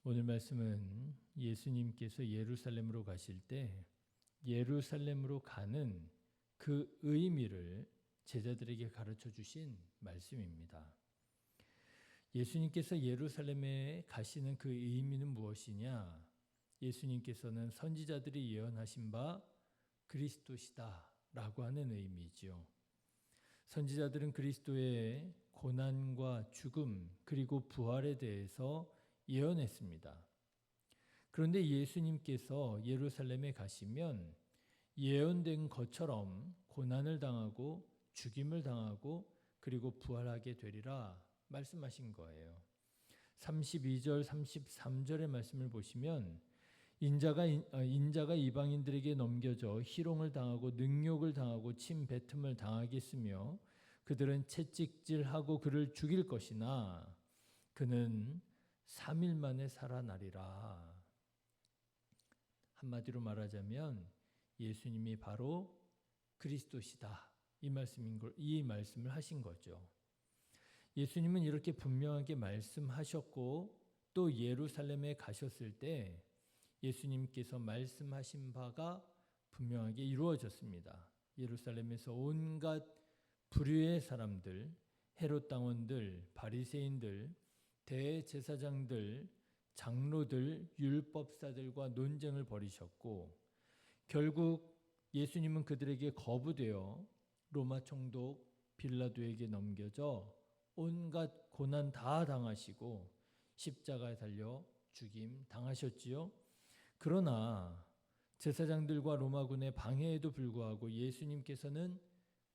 오늘 말씀은 예수님께서 예루살렘으로 가실 때 예루살렘으로 가는 그 의미를 제자들에게 가르쳐 주신 말씀입니다. 예수님께서 예루살렘에 가시는 그 의미는 무엇이냐? 예수님께서는 선지자들이 예언하신 바 그리스도시다 라고 하는 의미죠. 선지자들은 그리스도의 고난과 죽음 그리고 부활에 대해서 예언했습니다. 그런데 예수님께서 예루살렘에 가시면 예언된 것처럼 고난을 당하고 죽임을 당하고 그리고 부활하게 되리라 말씀하신 거예요. 32절 33절의 말씀을 보시면 인자가 이방인들에게 넘겨져 희롱을 당하고 능욕을 당하고 침뱉음을 당하겠으며 그들은 채찍질하고 그를 죽일 것이나 그는 3일 만에 살아나리라. 한마디로 말하자면 예수님이 바로 그리스도시다. 이 말씀을 하신 거죠. 예수님은 이렇게 분명하게 말씀하셨고 또 예루살렘에 가셨을 때 예수님께서 말씀하신 바가 분명하게 이루어졌습니다. 예루살렘에서 온갖 부류의 사람들, 헤롯 당원들, 바리새인들, 대제사장들, 장로들, 율법사들과 논쟁을 벌이셨고 결국 예수님은 그들에게 거부되어 로마 총독 빌라도에게 넘겨져 온갖 고난 다 당하시고 십자가에 달려 죽임 당하셨지요. 그러나 제사장들과 로마군의 방해에도 불구하고 예수님께서는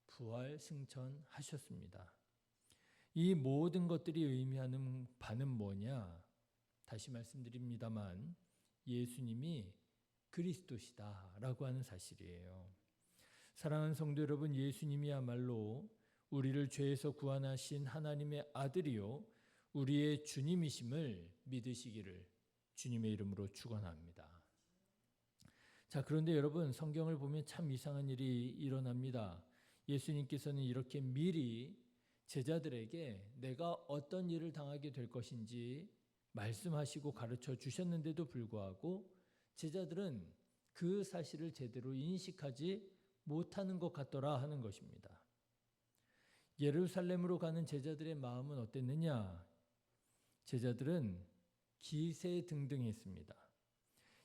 부활 승천하셨습니다. 이 모든 것들이 의미하는 바는 뭐냐? 다시 말씀드립니다만 예수님이 그리스도시다라고 하는 사실이에요. 사랑하는 성도 여러분, 예수님이야말로 우리를 죄에서 구원하신 하나님의 아들이요 우리의 주님이심을 믿으시기를 주님의 이름으로 축원합니다. 자, 그런데 여러분 성경을 보면 참 이상한 일이 일어납니다. 예수님께서는 이렇게 미리 제자들에게 내가 어떤 일을 당하게 될 것인지 말씀하시고 가르쳐 주셨는데도 불구하고 제자들은 그 사실을 제대로 인식하지 못하는 것 같더라 하는 것입니다. 예루살렘으로 가는 제자들의 마음은 어땠느냐? 제자들은 기세등등했습니다.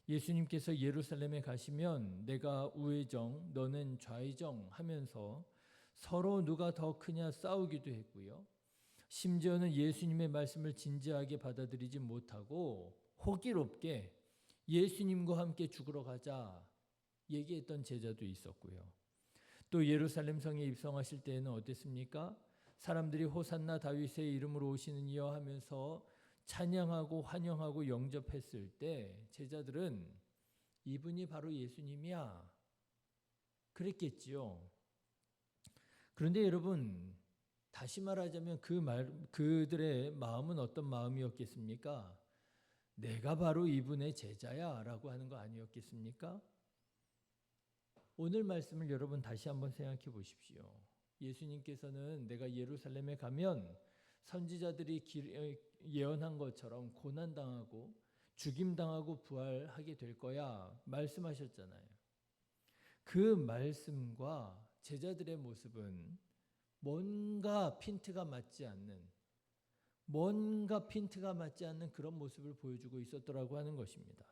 예수님께서 예루살렘에 가시면 내가 우회정 너는 좌회정 하면서 서로 누가 더 크냐 싸우기도 했고요. 심지어는 예수님의 말씀을 진지하게 받아들이지 못하고 호기롭게 예수님과 함께 죽으러 가자 얘기했던 제자도 있었고요. 또 예루살렘 성에 입성하실 때에는 어땠습니까? 사람들이 호산나 다윗의 이름으로 오시는 이여 하면서 찬양하고 환영하고 영접했을 때 제자들은 이분이 바로 예수님이야 그랬겠지요. 그런데 여러분 다시 말하자면 그들의 마음은 어떤 마음이었겠습니까? 내가 바로 이분의 제자야 라고 하는 거 아니었겠습니까? 오늘 말씀을 여러분 다시 한번 생각해 보십시오. 예수님께서는 내가 예루살렘에 가면 선지자들이 예언한 것처럼 고난당하고 죽임당하고 부활하게 될 거야 말씀하셨잖아요. 그 말씀과 제자들의 모습은 뭔가 핀트가 맞지 않는 그런 모습을 보여주고 있었더라고 하는 것입니다.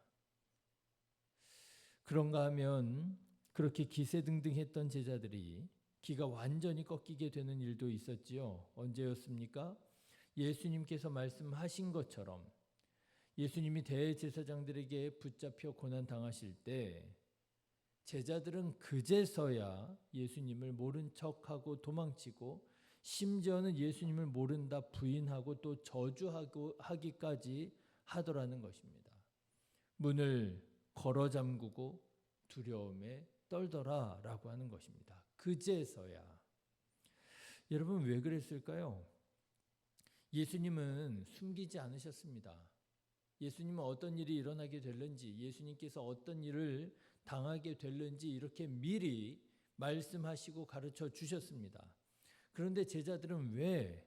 그런가 하면 그렇게 기세등등했던 제자들이 기가 완전히 꺾이게 되는 일도 있었지요. 언제였습니까? 예수님께서 말씀하신 것처럼 예수님이 대제사장들에게 붙잡혀 고난당하실 때 제자들은 그제서야 예수님을 모른 척하고 도망치고 심지어는 예수님을 모른다 부인하고 또 저주하기까지 하더라는 것입니다. 문을 걸어 잠그고 두려움에 떨더라 라고 하는 것입니다. 그제서야. 여러분 왜 그랬을까요? 예수님은 숨기지 않으셨습니다. 예수님은 어떤 일이 일어나게 될는지 예수님께서 어떤 일을 당하게 될는지 이렇게 미리 말씀하시고 가르쳐 주셨습니다. 그런데 제자들은 왜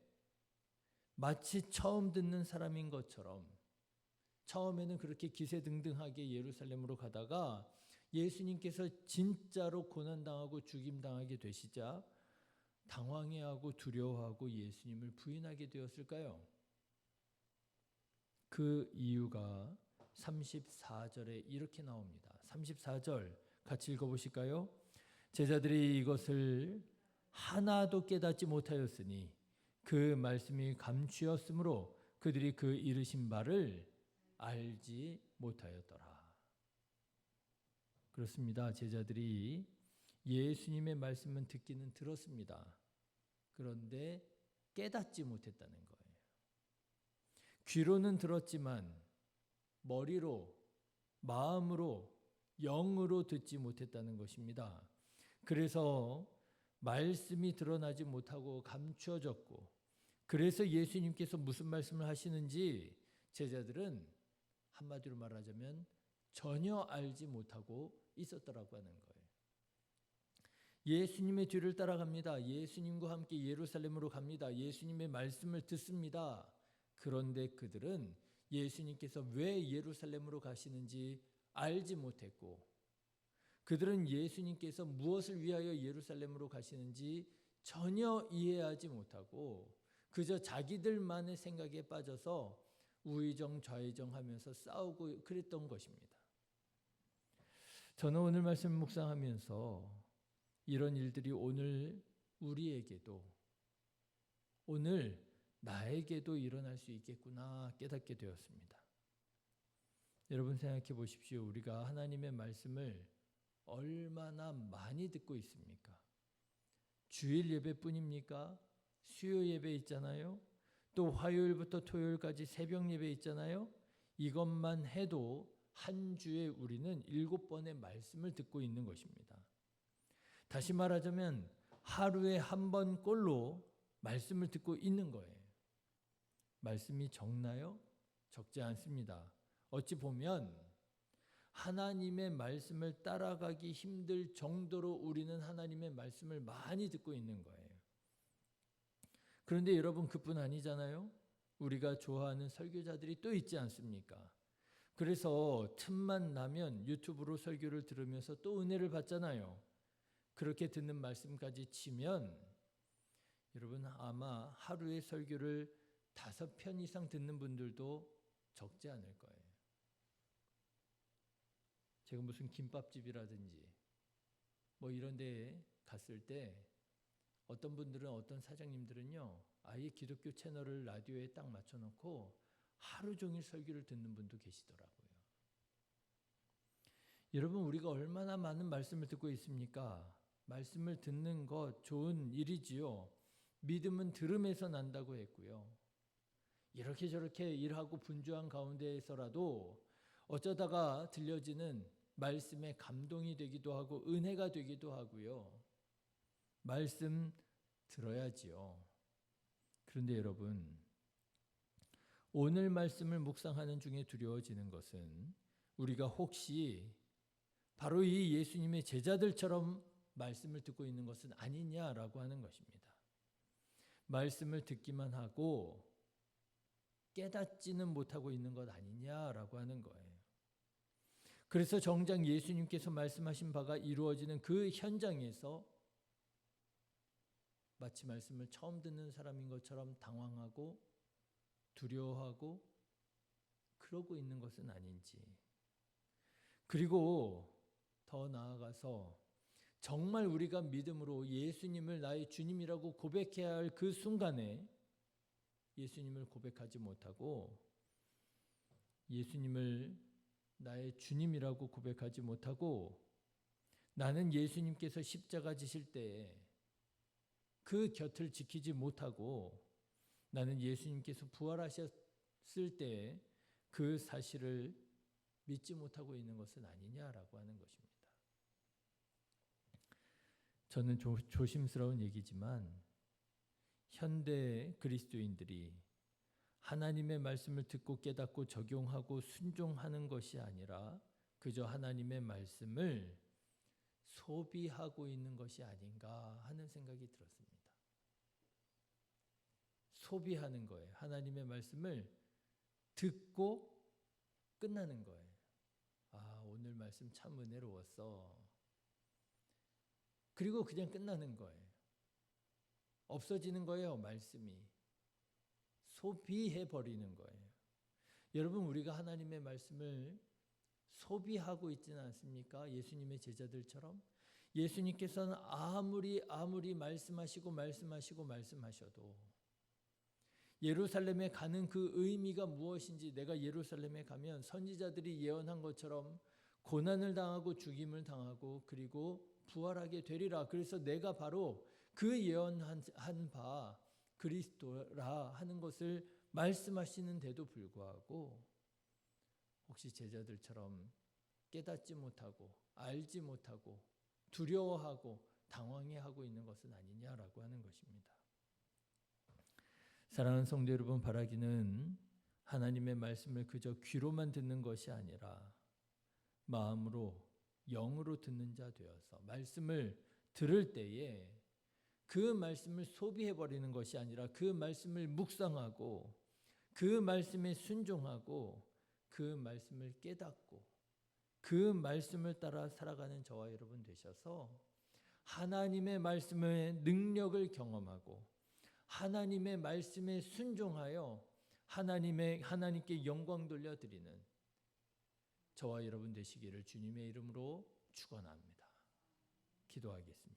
마치 처음 듣는 사람인 것처럼 처음에는 그렇게 기세등등하게 예루살렘으로 가다가 예수님께서 진짜로 고난당하고 죽임당하게 되시자 당황해하고 두려워하고 예수님을 부인하게 되었을까요? 그 이유가 34절에 이렇게 나옵니다. 34절 같이 읽어보실까요? 제자들이 이것을 하나도 깨닫지 못하였으니 그 말씀이 감추었으므로 그들이 그 이르신 바를 알지 못하였더라. 그렇습니다. 제자들이 예수님의 말씀은 듣기는 들었습니다. 그런데 깨닫지 못했다는 거예요. 귀로는 들었지만 머리로, 마음으로, 영으로 듣지 못했다는 것입니다. 그래서 말씀이 드러나지 못하고 감추어졌고, 그래서 예수님께서 무슨 말씀을 하시는지 제자들은 한마디로 말하자면 전혀 알지 못하고 있었더라고 하는 거예요. 예수님의 뒤를 따라갑니다. 예수님과 함께 예루살렘으로 갑니다. 예수님의 말씀을 듣습니다. 그런데 그들은 예수님께서 왜 예루살렘으로 가시는지 알지 못했고, 그들은 예수님께서 무엇을 위하여 예루살렘으로 가시는지 전혀 이해하지 못하고 그저 자기들만의 생각에 빠져서 우의정 좌의정하면서 싸우고 그랬던 것입니다. 저는 오늘 말씀 묵상하면서 이런 일들이 오늘 우리에게도, 오늘 나에게도 일어날 수 있겠구나 깨닫게 되었습니다. 여러분 생각해 보십시오. 우리가 하나님의 말씀을 얼마나 많이 듣고 있습니까? 주일 예배뿐입니까? 수요 예배 있잖아요. 또 화요일부터 토요일까지 새벽 예배 있잖아요. 이것만 해도 한 주에 우리는 7번의 말씀을 듣고 있는 것입니다. 다시 말하자면 하루에 한 번꼴로 말씀을 듣고 있는 거예요. 말씀이 적나요? 적지 않습니다. 어찌 보면 하나님의 말씀을 따라가기 힘들 정도로 우리는 하나님의 말씀을 많이 듣고 있는 거예요. 그런데 여러분 그뿐 아니잖아요. 우리가 좋아하는 설교자들이 또 있지 않습니까? 그래서 틈만 나면 유튜브로 설교를 들으면서 또 은혜를 받잖아요. 그렇게 듣는 말씀까지 치면 여러분 아마 하루에 설교를 5편 이상 듣는 분들도 적지 않을 거예요. 제가 무슨 김밥집이라든지 뭐 이런 데 갔을 때 어떤 분들은, 어떤 사장님들은요, 아예 기독교 채널을 라디오에 딱 맞춰놓고 하루 종일 설교를 듣는 분도 계시더라고요. 여러분 우리가 얼마나 많은 말씀을 듣고 있습니까? 말씀을 듣는 것 좋은 일이지요. 믿음은 들음에서 난다고 했고요. 이렇게 저렇게 일하고 분주한 가운데에서라도 어쩌다가 들려지는 말씀에 감동이 되기도 하고 은혜가 되기도 하고요. 말씀 들어야지요. 그런데 여러분, 오늘 말씀을 묵상하는 중에 두려워지는 것은 우리가 혹시 바로 이 예수님의 제자들처럼 말씀을 듣고 있는 것은 아니냐라고 하는 것입니다. 말씀을 듣기만 하고 깨닫지는 못하고 있는 것 아니냐라고 하는 거예요. 그래서 정작 예수님께서 말씀하신 바가 이루어지는 그 현장에서 마치 말씀을 처음 듣는 사람인 것처럼 당황하고 두려워하고 그러고 있는 것은 아닌지, 그리고 더 나아가서 정말 우리가 믿음으로 예수님을 나의 주님이라고 고백해야 할 그 순간에 예수님을 고백하지 못하고 예수님을 나의 주님이라고 고백하지 못하고 나는 예수님께서 십자가 지실 때에 그 곁을 지키지 못하고 나는 예수님께서 부활하셨을 때에 그 사실을 믿지 못하고 있는 것은 아니냐라고 하는 것입니다. 저는 조심스러운 얘기지만 현대 그리스도인들이 하나님의 말씀을 듣고 깨닫고 적용하고 순종하는 것이 아니라 그저 하나님의 말씀을 소비하고 있는 것이 아닌가 하는 생각이 들었습니다. 소비하는 거예요. 하나님의 말씀을 듣고 끝나는 거예요. 아, 오늘 말씀 참 은혜로웠어. 그리고 그냥 끝나는 거예요. 없어지는 거예요, 말씀이. 소비해 버리는 거예요. 여러분, 우리가 하나님의 말씀을 소비하고 있지는 않습니까? 예수님의 제자들처럼. 예수님께서는 아무리 말씀하셔도 예루살렘에 가는 그 의미가 무엇인지, 내가 예루살렘에 가면 선지자들이 예언한 것처럼 고난을 당하고 죽임을 당하고 그리고 부활하게 되리라. 그래서 내가 바로 그 예언한 바 그리스도라 하는 것을 말씀하시는데도 불구하고 혹시 제자들처럼 깨닫지 못하고 알지 못하고 두려워하고 당황해하고 있는 것은 아니냐라고 하는 것입니다. 사랑하는 성도 여러분, 바라기는 하나님의 말씀을 그저 귀로만 듣는 것이 아니라 마음으로 영으로 듣는 자 되어서 말씀을 들을 때에 그 말씀을 소비해버리는 것이 아니라 그 말씀을 묵상하고 그 말씀에 순종하고 그 말씀을 깨닫고 그 말씀을 따라 살아가는 저와 여러분 되셔서 하나님의 말씀의 능력을 경험하고 하나님의 말씀에 순종하여 하나님께 영광 돌려드리는 저와 여러분 되시기를 주님의 이름으로 축원합니다. 기도하겠습니다.